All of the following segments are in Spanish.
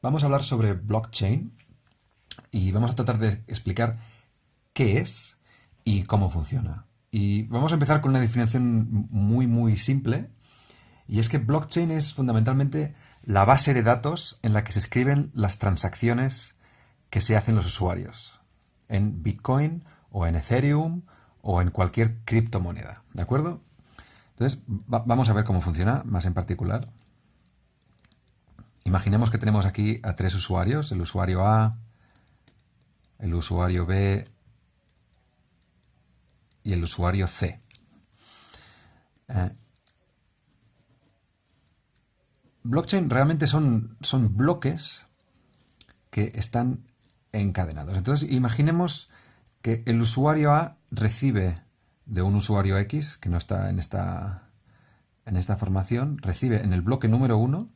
vamos a hablar sobre blockchain y vamos a tratar de explicar qué es y cómo funciona. Y vamos a empezar con una definición muy simple, y es que blockchain es fundamentalmente la base de datos en la que se escriben las transacciones que se hacen los usuarios en Bitcoin o en Ethereum o en cualquier criptomoneda, ¿de acuerdo? Entonces, vamos a ver cómo funciona más en particular. Imaginemos que tenemos aquí a tres usuarios, el usuario A, el usuario B y el usuario C. Blockchain realmente son bloques que están encadenados. Entonces, imaginemos que el usuario A recibe de un usuario X, que no está en esta formación, recibe en el bloque número 1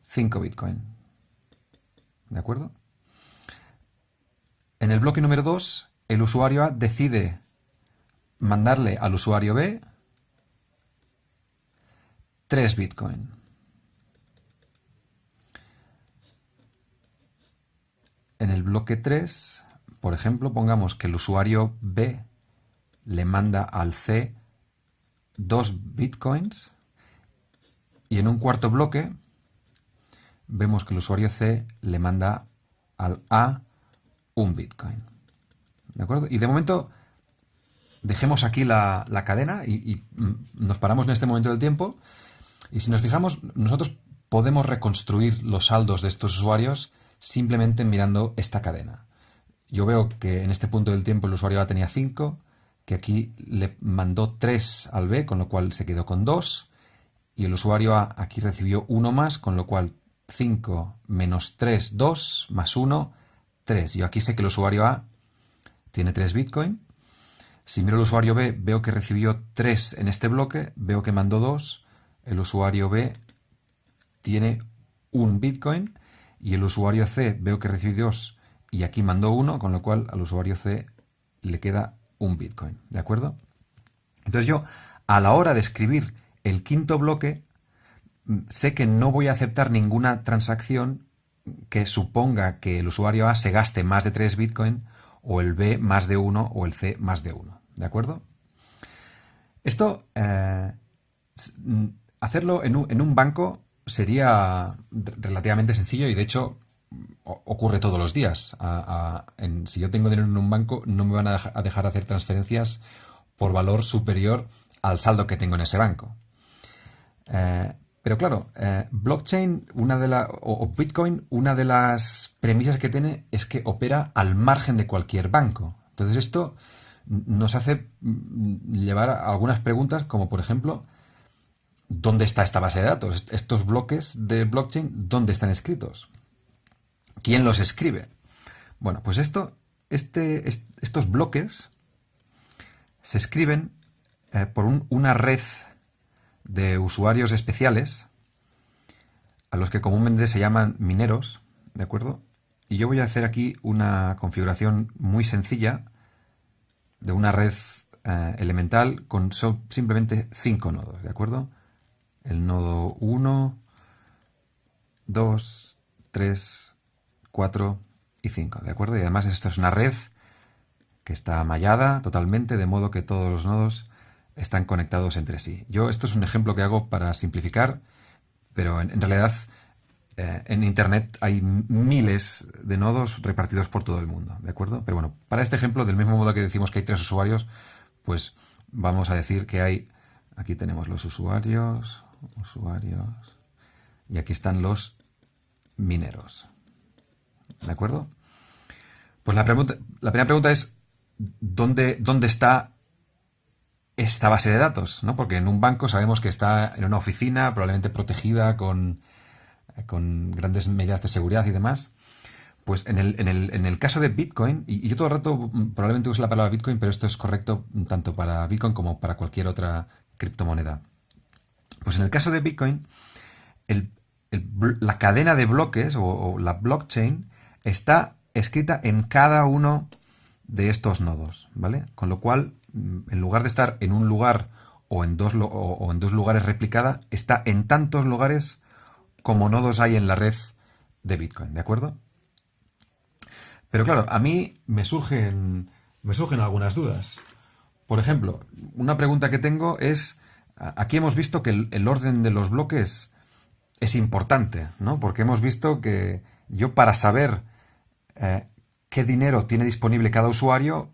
5 Bitcoin. ¿De acuerdo? En el bloque número 2, el usuario A decide mandarle al usuario B 3 Bitcoin. En el bloque 3, por ejemplo, pongamos que el usuario B le manda al C 2 Bitcoins y en un cuarto bloque vemos que el usuario C le manda al A 1 Bitcoin. ¿De acuerdo? Y de momento dejemos aquí la cadena y nos paramos en este momento del tiempo, y si nos fijamos, nosotros podemos reconstruir los saldos de estos usuarios simplemente mirando esta cadena. Yo veo que en este punto del tiempo el usuario A tenía 5, que aquí le mandó 3 al B, con lo cual se quedó con 2, y el usuario A aquí recibió 1 más, con lo cual 5 menos 3, 2, más 1, 3. Yo aquí sé que el usuario A tiene 3 Bitcoin. Si miro el usuario B, veo que recibió 3 en este bloque, veo que mandó 2, el usuario B tiene 1 Bitcoin, y el usuario C veo que recibió 2 y aquí mandó 1, con lo cual al usuario C le queda 1 Bitcoin, ¿de acuerdo? Entonces yo, a la hora de escribir el quinto bloque, sé que no voy a aceptar ninguna transacción que suponga que el usuario A se gaste más de 3 Bitcoin, o el B más de 1, o el C más de 1, ¿de acuerdo? Esto, hacerlo en un banco sería relativamente sencillo, y de hecho ocurre todos los días. Si yo tengo dinero en un banco, no me van a dejar hacer transferencias por valor superior al saldo que tengo en ese banco. Pero claro, blockchain, o Bitcoin, una de las premisas que tiene es que opera al margen de cualquier banco. Entonces esto nos hace llevar a algunas preguntas, como por ejemplo, ¿dónde está esta base de datos? Estos bloques de blockchain, ¿dónde están escritos? ¿Quién los escribe? Bueno, pues estos bloques se escriben por una red de usuarios especiales, a los que comúnmente se llaman mineros, ¿de acuerdo? Y yo voy a hacer aquí una configuración muy sencilla de una red elemental con simplemente 5 nodos, ¿de acuerdo? El nodo 1, 2, 3, 4 y 5, ¿de acuerdo? Y además esto es una red que está mallada totalmente, de modo que todos los nodos están conectados entre sí. Esto es un ejemplo que hago para simplificar, pero en realidad en Internet hay miles de nodos repartidos por todo el mundo, ¿de acuerdo? Pero bueno, para este ejemplo, del mismo modo que decimos que hay 3 usuarios, pues vamos a decir que aquí tenemos los usuarios, y aquí están los mineros, ¿de acuerdo? Pues la primera pregunta es, ¿dónde está esta base de datos? ¿No? Porque en un banco sabemos que está en una oficina, probablemente protegida con grandes medidas de seguridad y demás. Pues en el caso de Bitcoin, y yo todo el rato probablemente use la palabra Bitcoin, pero esto es correcto tanto para Bitcoin como para cualquier otra criptomoneda. Pues en el caso de Bitcoin, la cadena de bloques o la blockchain está escrita en cada uno de estos nodos, ¿vale? Con lo cual, en lugar de estar en un lugar o en dos lugares replicada, está en tantos lugares como nodos hay en la red de Bitcoin, ¿de acuerdo? Pero claro, a mí me surgen algunas dudas. Por ejemplo, una pregunta que tengo es, aquí hemos visto que el orden de los bloques es importante, ¿no? Porque hemos visto que yo para saber qué dinero tiene disponible cada usuario,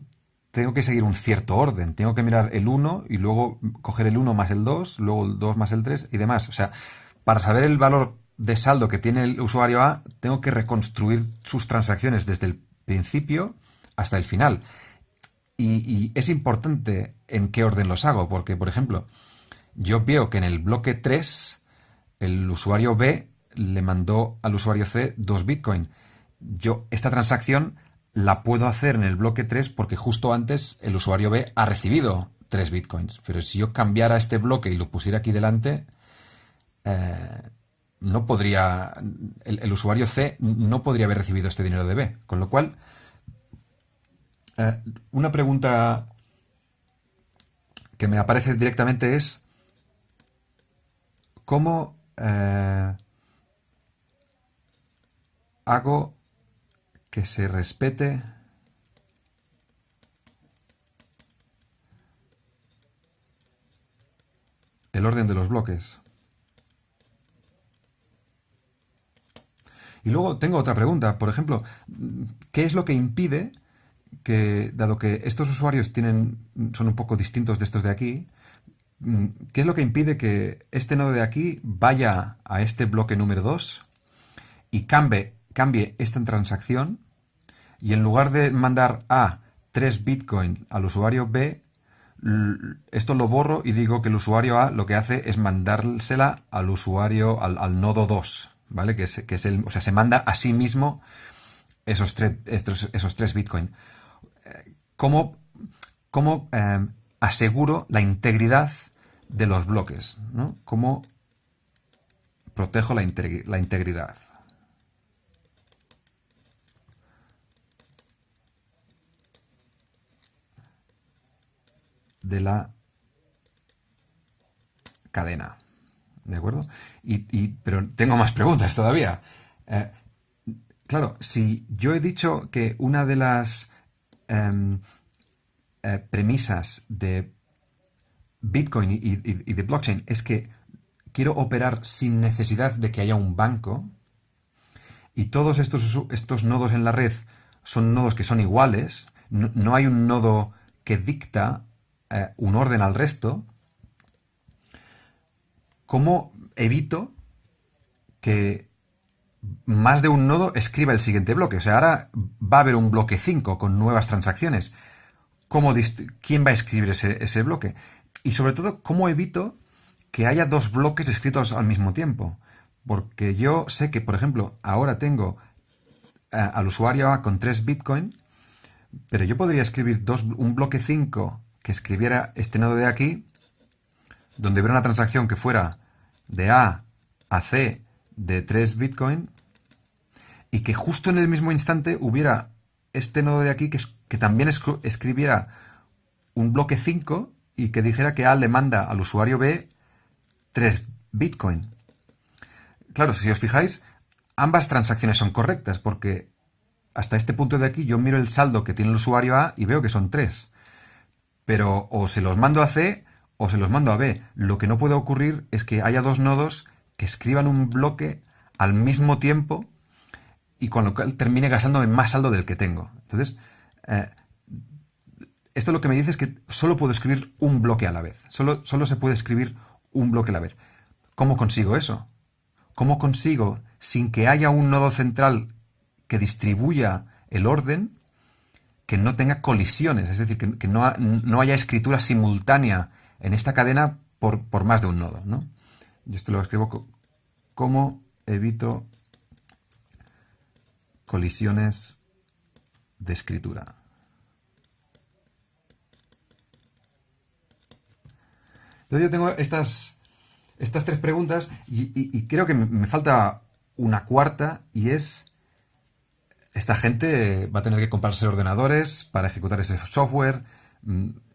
tengo que seguir un cierto orden. Tengo que mirar el 1 y luego coger el 1 más el 2, luego el 2 más el 3 y demás. O sea, para saber el valor de saldo que tiene el usuario A, tengo que reconstruir sus transacciones desde el principio hasta el final. Y es importante en qué orden los hago, porque, por ejemplo, yo veo que en el bloque 3 el usuario B le mandó al usuario C 2 Bitcoin. Yo esta transacción la puedo hacer en el bloque 3 porque justo antes el usuario B ha recibido 3 Bitcoins. Pero si yo cambiara este bloque y lo pusiera aquí delante, no podría, el usuario C no podría haber recibido este dinero de B. Con lo cual, una pregunta que me aparece directamente es ¿cómo hago que se respete el orden de los bloques? Y luego tengo otra pregunta, por ejemplo, ¿qué es lo que impide que, dado que estos usuarios son un poco distintos de estos de aquí, qué es lo que impide que este nodo de aquí vaya a este bloque número 2 y cambie esta transacción y en lugar de mandar A 3 Bitcoin al usuario B, esto lo borro y digo que el usuario A lo que hace es mandársela al usuario, al nodo 2, ¿vale? Que es el, o sea, se manda a sí mismo esos 3 Bitcoin. ¿Cómo aseguro la integridad de los bloques, ¿no? ¿Cómo protejo la integridad de la cadena? ¿De acuerdo? Pero tengo más preguntas todavía. Claro, si yo he dicho que una de las premisas de Bitcoin y de blockchain es que quiero operar sin necesidad de que haya un banco y todos estos nodos en la red son nodos que son iguales, no hay un nodo que dicta un orden al resto, ¿cómo evito que más de un nodo escriba el siguiente bloque? O sea, ahora va a haber un bloque 5 con nuevas transacciones. ¿Quién va a escribir ese bloque? Y sobre todo, ¿cómo evito que haya dos bloques escritos al mismo tiempo? Porque yo sé que, por ejemplo, ahora tengo al usuario A con 3 Bitcoin, pero yo podría escribir un bloque 5 que escribiera este nodo de aquí, donde hubiera una transacción que fuera de A a C de 3 Bitcoin, y que justo en el mismo instante hubiera este nodo de aquí que también escribiera un bloque 5 y que dijera que A le manda al usuario B 3 Bitcoin. Claro, si os fijáis, ambas transacciones son correctas porque hasta este punto de aquí yo miro el saldo que tiene el usuario A y veo que son 3. Pero o se los mando a C o se los mando a B. Lo que no puede ocurrir es que haya dos nodos que escriban un bloque al mismo tiempo y con lo cual termine gastándome más saldo del que tengo. Entonces, esto lo que me dice es que solo puedo escribir un bloque a la vez. Solo se puede escribir un bloque a la vez. ¿Cómo consigo eso? ¿Cómo consigo, sin que haya un nodo central que distribuya el orden, que no tenga colisiones? Es decir, que no haya escritura simultánea en esta cadena por más de un nodo, ¿no? Yo esto lo escribo ¿cómo evito colisiones de escritura? Entonces yo tengo estas 3 preguntas y creo que me falta una cuarta y es, esta gente va a tener que comprarse ordenadores para ejecutar ese software,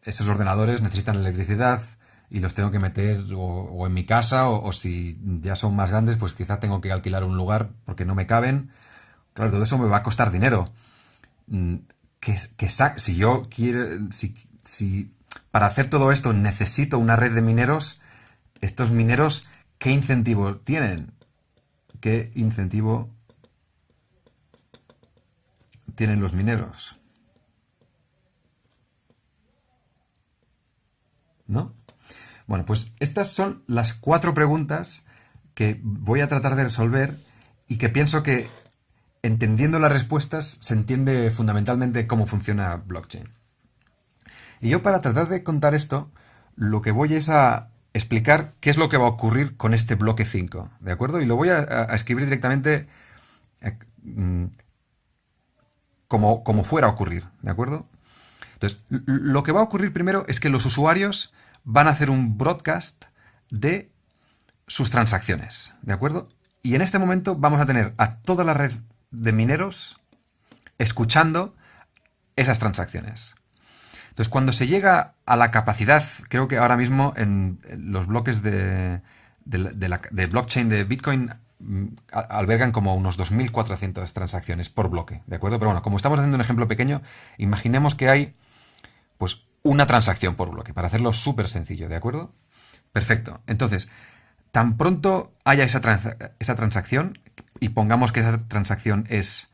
esos ordenadores necesitan electricidad, y los tengo que meter o en mi casa o si ya son más grandes, pues quizá tengo que alquilar un lugar porque no me caben. Claro, todo eso me va a costar dinero. Mm, si yo quiero, si para hacer todo esto necesito una red de mineros, estos mineros, ¿qué incentivo tienen? ¿Qué incentivo tienen los mineros? ¿No? Bueno, pues estas son las 4 preguntas que voy a tratar de resolver y que pienso que entendiendo las respuestas se entiende fundamentalmente cómo funciona blockchain. Y yo para tratar de contar esto, lo que voy es a explicar qué es lo que va a ocurrir con este bloque 5, ¿de acuerdo? Y lo voy a escribir directamente como fuera a ocurrir, ¿de acuerdo? Entonces, lo que va a ocurrir primero es que los usuarios van a hacer un broadcast de sus transacciones, ¿de acuerdo? Y en este momento vamos a tener a toda la red de mineros escuchando esas transacciones. Entonces, cuando se llega a la capacidad, creo que ahora mismo en los bloques de blockchain de Bitcoin albergan como unos 2.400 transacciones por bloque, ¿de acuerdo? Pero bueno, como estamos haciendo un ejemplo pequeño, imaginemos que hay pues una transacción por bloque, para hacerlo súper sencillo, ¿de acuerdo? Perfecto. Entonces, tan pronto haya esa transacción, y pongamos que esa transacción es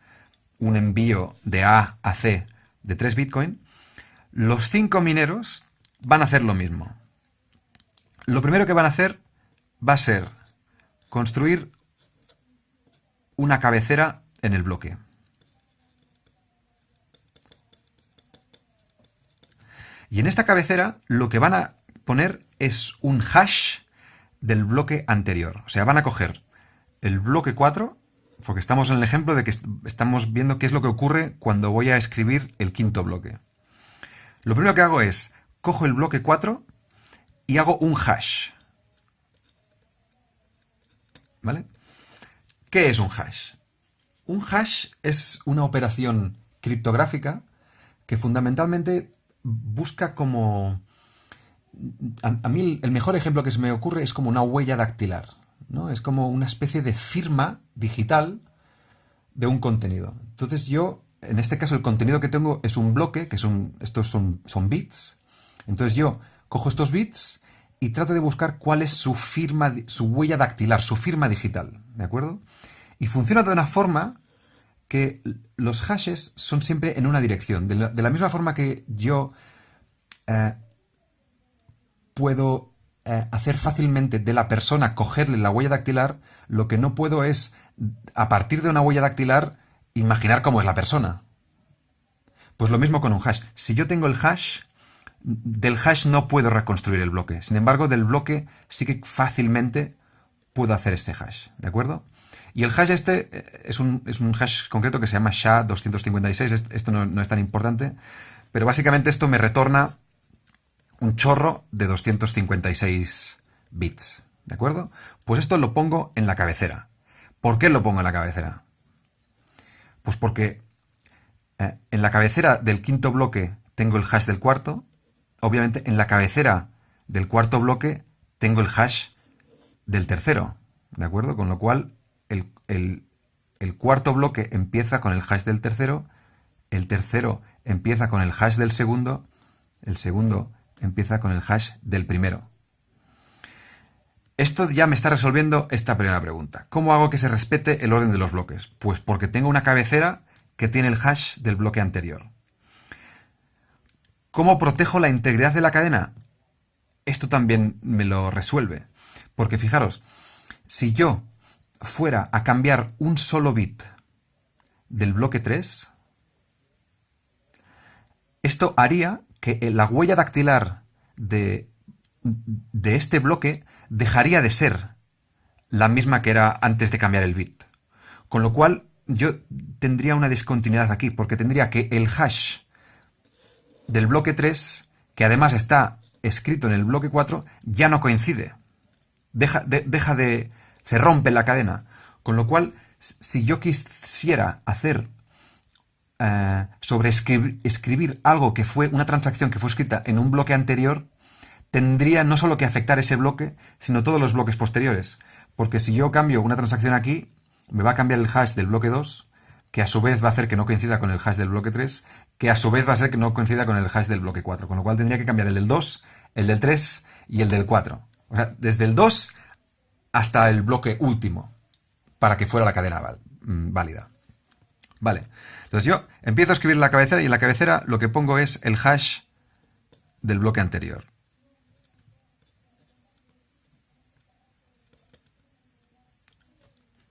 un envío de A a C de 3 Bitcoin, los 5 mineros van a hacer lo mismo. Lo primero que van a hacer va a ser construir una cabecera en el bloque. Y en esta cabecera lo que van a poner es un hash del bloque anterior. O sea, van a coger el bloque 4, porque estamos en el ejemplo de que estamos viendo qué es lo que ocurre cuando voy a escribir el quinto bloque. Lo primero que hago es, cojo el bloque 4 y hago un hash. ¿Vale? ¿Qué es un hash? Un hash es una operación criptográfica que fundamentalmente busca como... A mí el mejor ejemplo que se me ocurre es como una huella dactilar, ¿no? Es como una especie de firma digital de un contenido. Entonces yo, en este caso, el contenido que tengo es un bloque, que estos son bits. Entonces yo cojo estos bits y trato de buscar cuál es su firma, su huella dactilar, su firma digital, ¿de acuerdo? Y funciona de una forma que los hashes son siempre en una dirección. De la misma forma que yo puedo hacer fácilmente de la persona, cogerle la huella dactilar, lo que no puedo es, a partir de una huella dactilar, imaginar cómo es la persona. Pues lo mismo con un hash. Si yo tengo el hash, del hash no puedo reconstruir el bloque. Sin embargo, del bloque sí que fácilmente puedo hacer ese hash, ¿de acuerdo? Y el hash este es un hash concreto que se llama SHA-256. Esto no es tan importante, pero básicamente esto me retorna un chorro de 256 bits, ¿de acuerdo? Pues esto lo pongo en la cabecera. ¿Por qué lo pongo en la cabecera? Pues porque en la cabecera del quinto bloque tengo el hash del cuarto. Obviamente en la cabecera del cuarto bloque tengo el hash del tercero, ¿de acuerdo? Con lo cual el cuarto bloque empieza con el hash del tercero, el tercero empieza con el hash del segundo, el segundo empieza con el hash del primero. Esto ya me está resolviendo esta primera pregunta. ¿Cómo hago que se respete el orden de los bloques? Pues porque tengo una cabecera que tiene el hash del bloque anterior. ¿Cómo protejo la integridad de la cadena? Esto también me lo resuelve. Porque fijaros, si yo fuera a cambiar un solo bit del bloque 3, esto haría que la huella dactilar de este bloque dejaría de ser la misma que era antes de cambiar el bit. Con lo cual yo tendría una discontinuidad aquí, porque tendría que el hash del bloque 3, que además está escrito en el bloque 4, ya no coincide. Se rompe la cadena. Con lo cual, si yo quisiera hacer escribir algo que fue una transacción que fue escrita en un bloque anterior, tendría no solo que afectar ese bloque, sino todos los bloques posteriores. Porque si yo cambio una transacción aquí, me va a cambiar el hash del bloque 2, que a su vez va a hacer que no coincida con el hash del bloque 3, que a su vez va a hacer que no coincida con el hash del bloque 4. Con lo cual tendría que cambiar el del 2, el del 3 y el del 4. O sea, desde el 2 hasta el bloque último, para que fuera la cadena válida. Vale. Entonces yo empiezo a escribir la cabecera y en la cabecera lo que pongo es el hash del bloque anterior.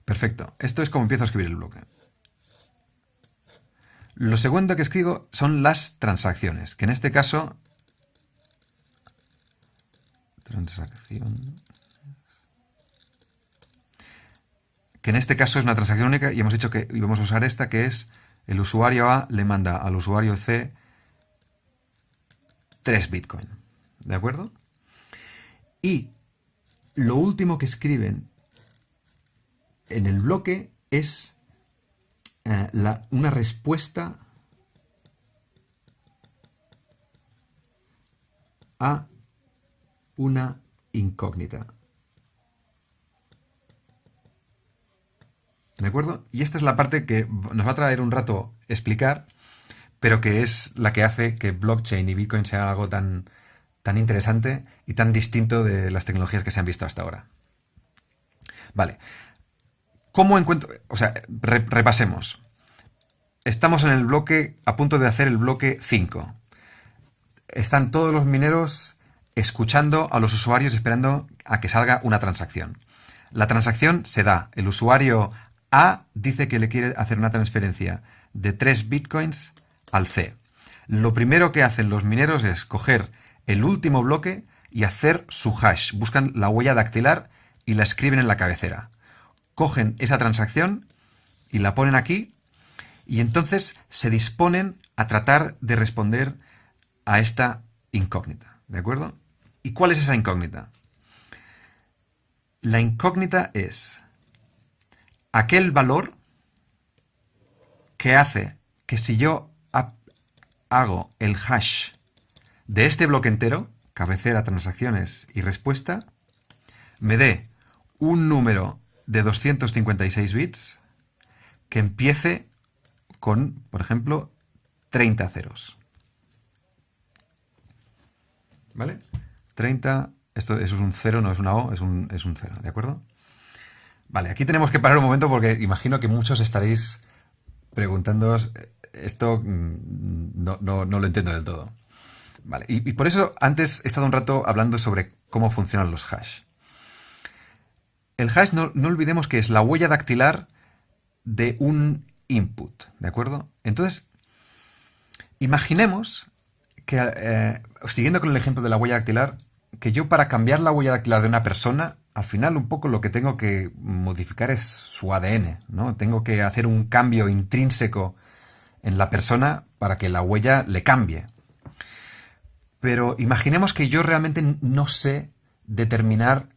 Perfecto. Esto es como empiezo a escribir el bloque. Lo segundo que escribo son las transacciones, que en este caso... Transacción... Que en este caso es una transacción única y hemos dicho que íbamos a usar esta, que es el usuario A le manda al usuario C 3 Bitcoin. ¿De acuerdo? Y lo último que escriben en el bloque es una respuesta a una incógnita. ¿De acuerdo? Y esta es la parte que nos va a traer un rato explicar, pero que es la que hace que blockchain y Bitcoin sean algo tan interesante y tan distinto de las tecnologías que se han visto hasta ahora. Vale. ¿Cómo encuentro? O sea, repasemos. Estamos en el bloque, a punto de hacer el bloque 5. Están todos los mineros escuchando a los usuarios esperando a que salga una transacción. La transacción se da. El usuario A dice que le quiere hacer una transferencia de 3 bitcoins al C. Lo primero que hacen los mineros es coger el último bloque y hacer su hash. Buscan la huella dactilar y la escriben en la cabecera. Cogen esa transacción y la ponen aquí y entonces se disponen a tratar de responder a esta incógnita. ¿De acuerdo? ¿Y cuál es esa incógnita? La incógnita es aquel valor que hace que si yo hago el hash de este bloque entero, cabecera, transacciones y respuesta, me dé un número de 256 bits que empiece con, por ejemplo, 30 ceros. ¿Vale? 30, esto es un 0, no es una O, es un 0, ¿de acuerdo? Vale, aquí tenemos que parar un momento porque imagino que muchos estaréis preguntándoos, esto no lo entiendo del todo. Vale, y por eso antes he estado un rato hablando sobre cómo funcionan los hash. El hash no olvidemos que es la huella dactilar de un input, ¿de acuerdo? Entonces, imaginemos que, siguiendo con el ejemplo de la huella dactilar, que yo para cambiar la huella dactilar de una persona, al final un poco lo que tengo que modificar es su ADN, ¿no? Tengo que hacer un cambio intrínseco en la persona para que la huella le cambie. Pero imaginemos que yo realmente no sé determinar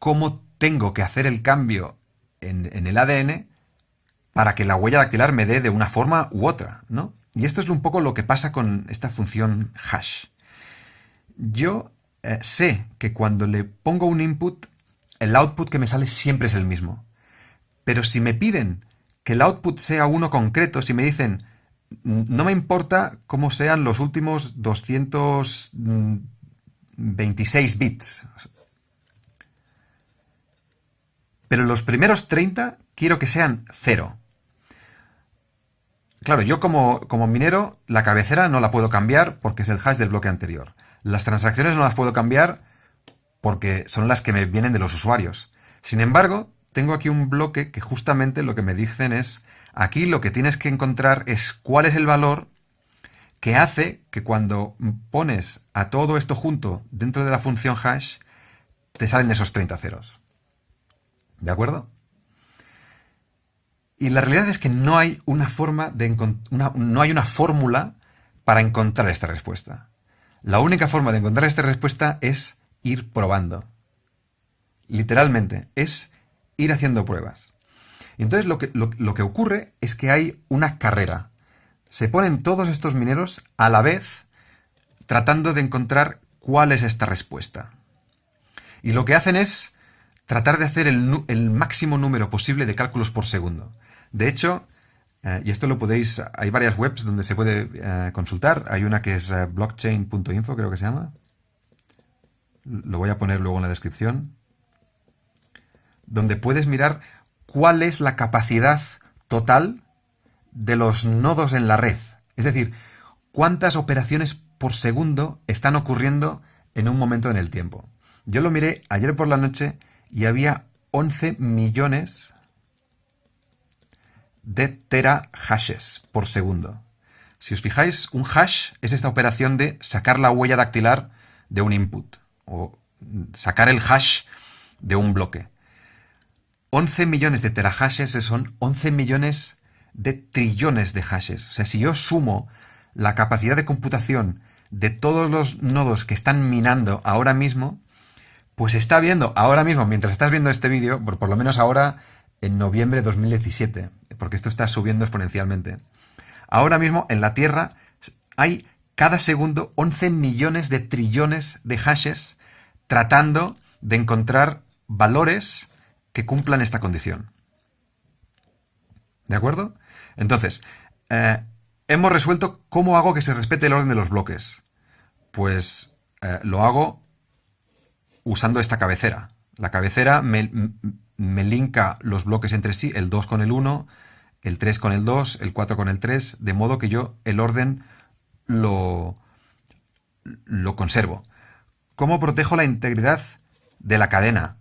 cómo tengo que hacer el cambio en el ADN para que la huella dactilar me dé de una forma u otra, ¿no? Y esto es un poco lo que pasa con esta función hash. Yo sé que cuando le pongo un input, el output que me sale siempre es el mismo. Pero si me piden que el output sea uno concreto, si me dicen, no me importa cómo sean los últimos 226 bits, pero los primeros 30 quiero que sean 0. Claro, yo como minero, la cabecera no la puedo cambiar porque es el hash del bloque anterior. Las transacciones no las puedo cambiar porque son las que me vienen de los usuarios. Sin embargo, tengo aquí un bloque que justamente lo que me dicen es, aquí lo que tienes que encontrar es cuál es el valor que hace que cuando pones a todo esto junto dentro de la función hash, te salen esos 30 ceros. ¿De acuerdo? Y la realidad es que no hay una forma no hay una fórmula para encontrar esta respuesta. La única forma de encontrar esta respuesta es ir probando. Literalmente, es ir haciendo pruebas. Entonces lo que ocurre es que hay una carrera. Se ponen todos estos mineros a la vez tratando de encontrar cuál es esta respuesta. Y lo que hacen es tratar de hacer el máximo número posible de cálculos por segundo. De hecho, y esto lo podéis, hay varias webs donde se puede consultar. Hay una que es blockchain.info, creo que se llama. Lo voy a poner luego en la descripción. Donde puedes mirar cuál es la capacidad total de los nodos en la red. Es decir, cuántas operaciones por segundo están ocurriendo en un momento en el tiempo. Yo lo miré ayer por la noche y había 11 millones de terahashes por segundo. Si os fijáis, un hash es esta operación de sacar la huella dactilar de un input o sacar el hash de un bloque. 11 millones de terahashes son 11 millones de trillones de hashes. O sea, si yo sumo la capacidad de computación de todos los nodos que están minando ahora mismo, pues está viendo ahora mismo, mientras estás viendo este vídeo, por lo menos ahora en noviembre de 2017, porque esto está subiendo exponencialmente. Ahora mismo en la Tierra hay cada segundo 11 millones de trillones de hashes tratando de encontrar valores que cumplan esta condición. ¿De acuerdo? Entonces, hemos resuelto cómo hago que se respete el orden de los bloques. Pues lo hago usando esta cabecera. La cabecera me linka los bloques entre sí, el 2 con el 1, el 3 con el 2, el 4 con el 3, de modo que yo el orden lo conservo. ¿Cómo protejo la integridad de la cadena?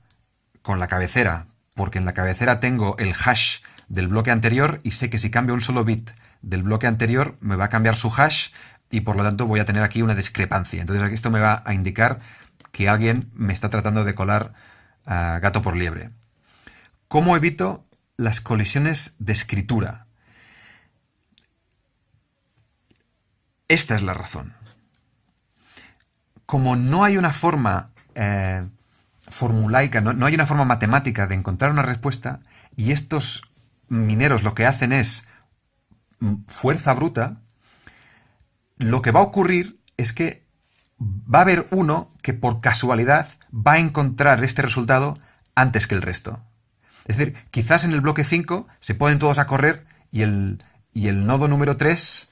Con la cabecera, porque en la cabecera tengo el hash del bloque anterior y sé que si cambio un solo bit del bloque anterior me va a cambiar su hash y por lo tanto voy a tener aquí una discrepancia. Entonces esto me va a indicar que alguien me está tratando de colar gato por liebre. ¿Cómo evito las colisiones de escritura? Esta es la razón. Como no hay una forma formulaica, no hay una forma matemática de encontrar una respuesta, y estos mineros lo que hacen es fuerza bruta, lo que va a ocurrir es que va a haber uno que por casualidad va a encontrar este resultado antes que el resto. Es decir, quizás en el bloque 5 se ponen todos a correr y el nodo número 3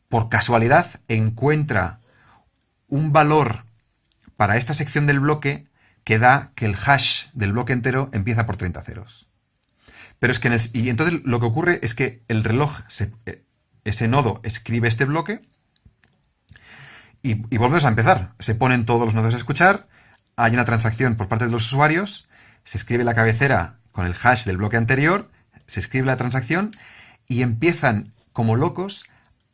por casualidad encuentra un valor para esta sección del bloque que da que el hash del bloque entero empieza por 30 ceros. Pero es que y entonces lo que ocurre es que el reloj, ese nodo escribe este bloque y volvemos a empezar. Se ponen todos los nodos a escuchar, hay una transacción por parte de los usuarios, se escribe la cabecera con el hash del bloque anterior, se escribe la transacción y empiezan como locos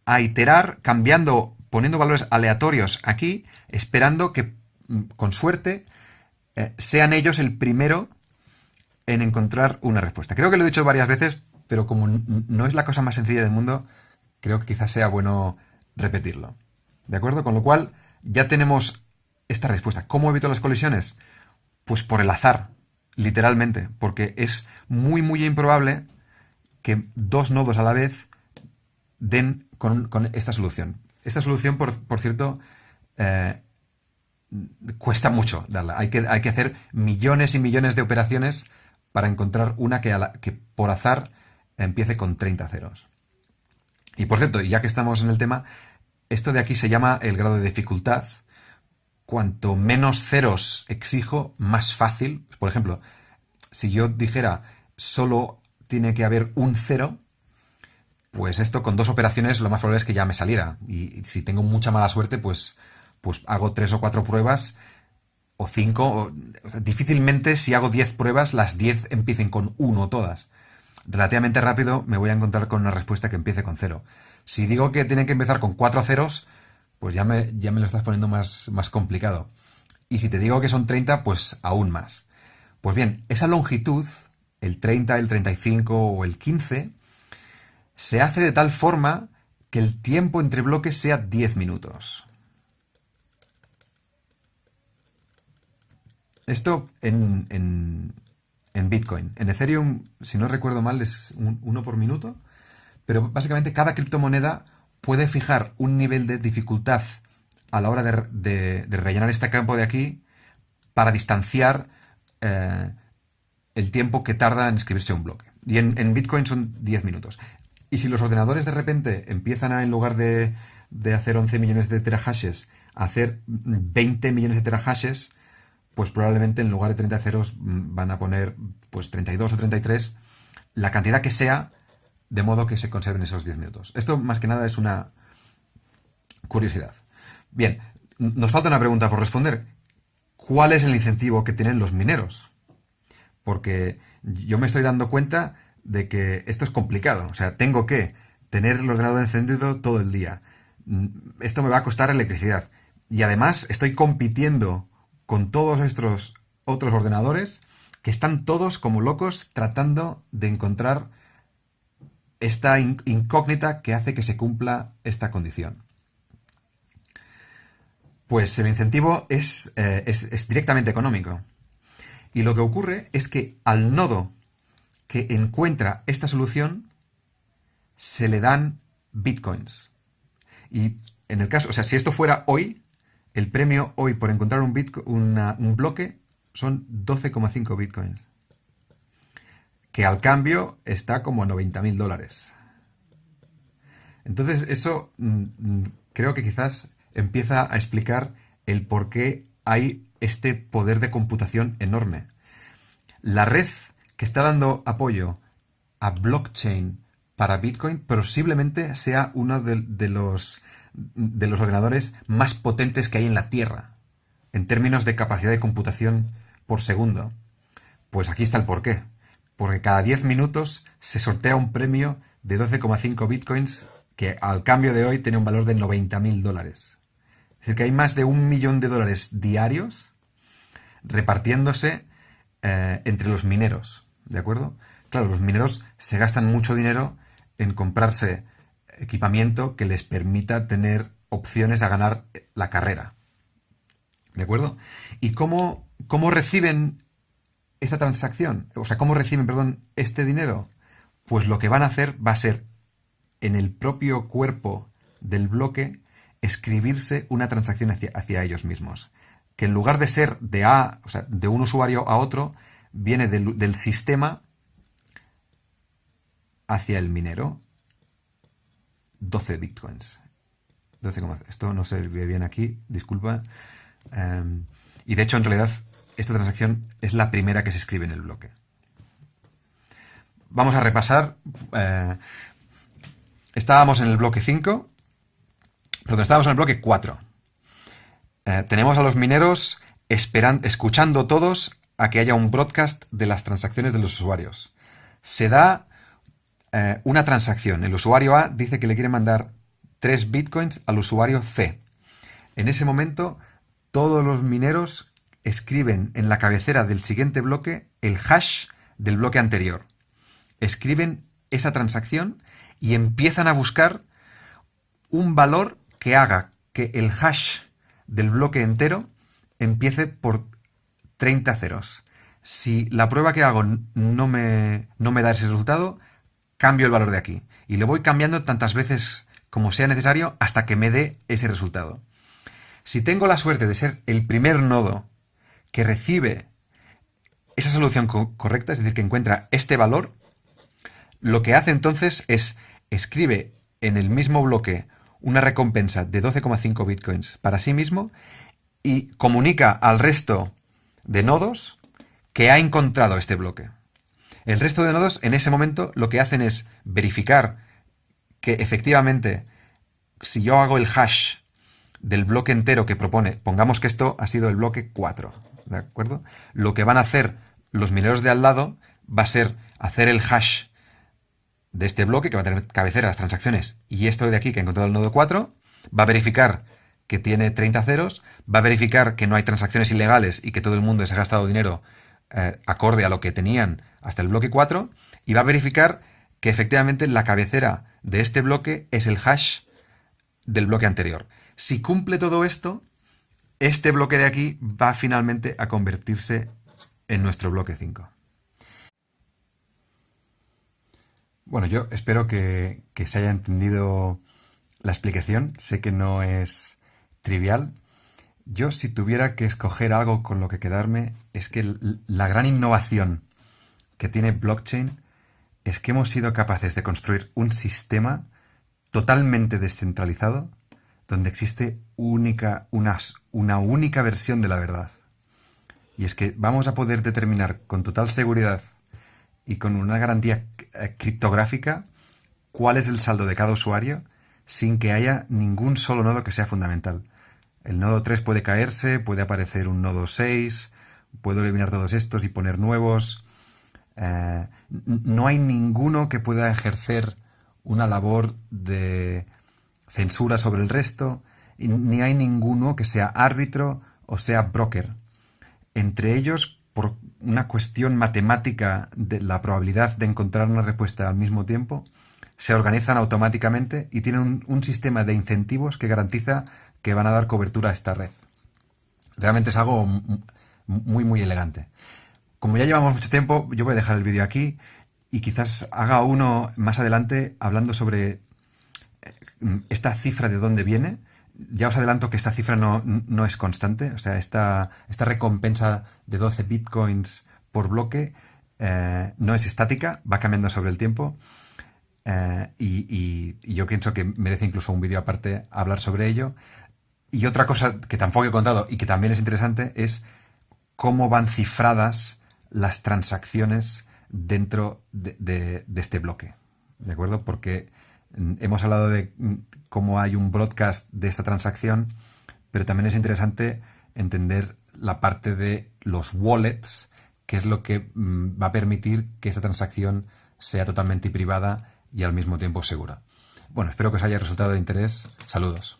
a iterar, cambiando, poniendo valores aleatorios aquí, esperando que, con suerte, sean ellos el primero en encontrar una respuesta. Creo que lo he dicho varias veces, pero como no es la cosa más sencilla del mundo, creo que quizás sea bueno repetirlo. ¿De acuerdo? Con lo cual, ya tenemos esta respuesta. ¿Cómo evito las colisiones? Pues por el azar, literalmente, porque es muy, muy improbable que dos nodos a la vez den con esta solución. Esta solución, por cierto, cuesta mucho darla. Hay que hacer millones y millones de operaciones para encontrar una que por azar empiece con 30 ceros. Y por cierto, ya que estamos en el tema, esto de aquí se llama el grado de dificultad. Cuanto menos ceros exijo, más fácil. Por ejemplo, si yo dijera solo tiene que haber un cero, pues esto con dos operaciones lo más probable es que ya me saliera. Y si tengo mucha mala suerte, pues hago 3 o 4 pruebas o 5. O sea, difícilmente si hago 10 pruebas, las 10 empiecen con 1 todas. Relativamente rápido me voy a encontrar con una respuesta que empiece con 0. Si digo que tiene que empezar con 4 ceros, pues ya me lo estás poniendo más complicado. Y si te digo que son 30, pues aún más. Pues bien, esa longitud, el 30, el 35 o el 15, se hace de tal forma que el tiempo entre bloques sea 10 minutos. Esto en Bitcoin. En Ethereum, si no recuerdo mal, es 1 por minuto. Pero básicamente cada criptomoneda puede fijar un nivel de dificultad a la hora de rellenar este campo de aquí para distanciar el tiempo que tarda en escribirse un bloque. Y en Bitcoin son 10 minutos. Y si los ordenadores de repente empiezan a, en lugar de hacer 11 millones de terahashes, a hacer 20 millones de terahashes, pues probablemente en lugar de 30 ceros van a poner pues 32 o 33, la cantidad que sea, de modo que se conserven esos 10 minutos. Esto más que nada es una curiosidad. Bien, nos falta una pregunta por responder. ¿Cuál es el incentivo que tienen los mineros? Porque yo me estoy dando cuenta de que esto es complicado. O sea, tengo que tener el ordenador encendido todo el día. Esto me va a costar electricidad. Y además estoy compitiendo con todos estos otros ordenadores que están todos como locos tratando de encontrar esta incógnita que hace que se cumpla esta condición. Pues el incentivo es directamente económico. Y lo que ocurre es que al nodo que encuentra esta solución se le dan bitcoins. Y en el caso, o sea, si esto fuera hoy, el premio hoy por encontrar un bloque son 12,5 bitcoins. Que al cambio está como a $90.000. Entonces eso creo que quizás empieza a explicar el por qué hay este poder de computación enorme. La red que está dando apoyo a blockchain para Bitcoin posiblemente sea uno de los ordenadores más potentes que hay en la Tierra, en términos de capacidad de computación por segundo. Pues aquí está el porqué. Porque cada 10 minutos se sortea un premio de 12,5 bitcoins que al cambio de hoy tiene un valor de $90.000. Es decir, que hay más de $1 millón diarios repartiéndose entre los mineros, ¿de acuerdo? Claro, los mineros se gastan mucho dinero en comprarse equipamiento que les permita tener opciones a ganar la carrera, ¿de acuerdo? ¿Y cómo reciben esta transacción? O sea, ¿cómo reciben, perdón, este dinero? Pues lo que van a hacer va a ser, en el propio cuerpo del bloque, escribirse una transacción hacia ellos mismos. Que en lugar de ser o sea, de un usuario a otro, viene del sistema hacia el minero. 12 bitcoins. 12, esto no se ve bien aquí, disculpa. Y de hecho, en realidad, esta transacción es la primera que se escribe en el bloque. Vamos a repasar. Estábamos en el bloque 5. Perdón, estábamos en el bloque 4. Tenemos a los mineros escuchando todos a que haya un broadcast de las transacciones de los usuarios. Se da una transacción. El usuario A dice que le quiere mandar 3 bitcoins al usuario C. En ese momento, todos los mineros escriben en la cabecera del siguiente bloque el hash del bloque anterior. Escriben esa transacción y empiezan a buscar un valor que haga que el hash del bloque entero empiece por 30 ceros. Si la prueba que hago no me da ese resultado, cambio el valor de aquí. Y le voy cambiando tantas veces como sea necesario hasta que me dé ese resultado. Si tengo la suerte de ser el primer nodo que recibe esa solución correcta, es decir, que encuentra este valor, lo que hace entonces es escribe en el mismo bloque una recompensa de 12,5 bitcoins para sí mismo y comunica al resto de nodos que ha encontrado este bloque. El resto de nodos en ese momento lo que hacen es verificar que efectivamente, si yo hago el hash del bloque entero que propone, pongamos que esto ha sido el bloque 4, ¿de acuerdo? Lo que van a hacer los mineros de al lado va a ser hacer el hash de este bloque, que va a tener cabecera las transacciones, y esto de aquí que ha encontrado el nodo 4, va a verificar que tiene 30 ceros, va a verificar que no hay transacciones ilegales y que todo el mundo se ha gastado dinero acorde a lo que tenían hasta el bloque 4, y va a verificar que efectivamente la cabecera de este bloque es el hash del bloque anterior. Si cumple todo esto, este bloque de aquí va finalmente a convertirse en nuestro bloque 5. Bueno, yo espero que se haya entendido la explicación. Sé que no es trivial. Yo, si tuviera que escoger algo con lo que quedarme, es que la gran innovación que tiene blockchain es que hemos sido capaces de construir un sistema totalmente descentralizado donde existe una única versión de la verdad. Y es que vamos a poder determinar con total seguridad y con una garantía criptográfica cuál es el saldo de cada usuario sin que haya ningún solo nodo que sea fundamental. El nodo 3 puede caerse, puede aparecer un nodo 6, puedo eliminar todos estos y poner nuevos. No hay ninguno que pueda ejercer una labor de censura sobre el resto, ni hay ninguno que sea árbitro o sea broker. Entre ellos, por una cuestión matemática de la probabilidad de encontrar una respuesta al mismo tiempo, se organizan automáticamente y tienen un sistema de incentivos que garantiza que van a dar cobertura a esta red. Realmente es algo muy elegante. Como ya llevamos mucho tiempo, yo voy a dejar el vídeo aquí y quizás haga uno más adelante hablando sobre esta cifra de dónde viene. Ya os adelanto que esta cifra no es constante, o sea, esta recompensa de 12 bitcoins por bloque no es estática, va cambiando sobre el tiempo. Y yo pienso que merece incluso un vídeo aparte hablar sobre ello. Y otra cosa que tampoco he contado y que también es interesante es cómo van cifradas las transacciones dentro de este bloque. ¿De acuerdo? Porque hemos hablado de cómo hay un broadcast de esta transacción, pero también es interesante entender la parte de los wallets, que es lo que va a permitir que esta transacción sea totalmente privada y al mismo tiempo segura. Bueno, espero que os haya resultado de interés. Saludos.